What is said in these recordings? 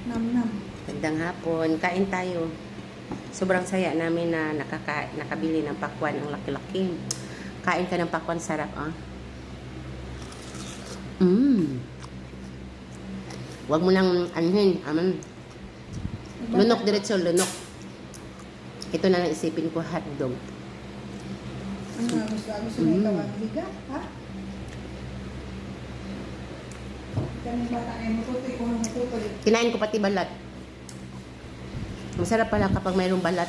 Nam-nam. Magandang hapon. Kain tayo. Sobrang saya namin na nakabili ng pakwan. Ang laki-laki. Kain ka ng pakwan. Sarap, ah. Huwag mo nang anhin. Lunok diretso, lunok. Ito na lang isipin ko, hotdog. Ano nga gusto na ikaw ang biga, ha? Kami bata ay matutoy kung matutoy. Kinain ko pati balat. Masarap pala kapag mayroong balat.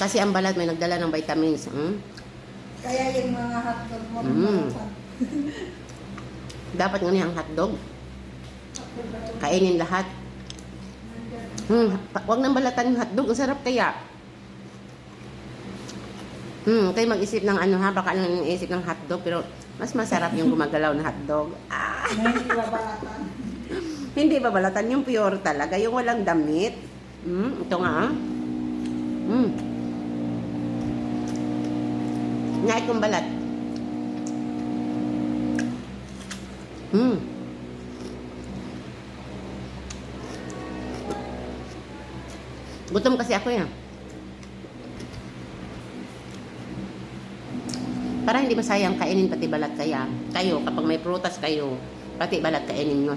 Kasi ang balat may nagdala ng vitamins. Kaya yung mga hotdog mo, Dapat nga ang hotdog. Kainin lahat. Huwag nang balatan yung hotdog. Ang sarap kaya. Kayo mag-isip ng ano ha. Baka lang isip ng hotdog. Pero mas masarap yung gumagalaw na hotdog. Hindi babalatan. Hindi babalatan. Yung pure talaga. Yung walang damit. Ito nga. Ngait kong balat. Gutom kasi ako yan. Para hindi masayang kainin pati balat kaya. Kayo, kapag may prutas kayo, pati balat kainin nyo.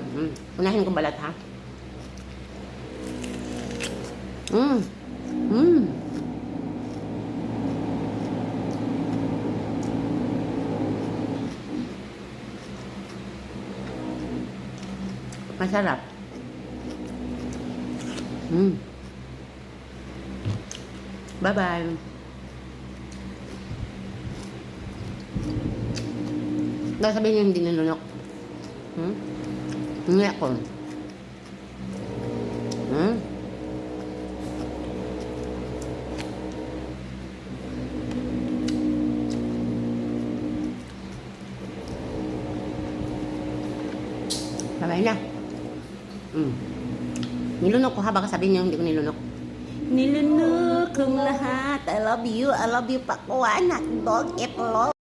Unahin ko balat ha. Masarap. Bye-bye. Dahil sabihin niyo hindi nilunok. Hindi ako. Bye-bye na. Nilunok ko ha. Baka sabihin niyo hindi ko nilunok. Nilunok kong lahat. I love you. I love you, pakwan. Hotdog, itlog.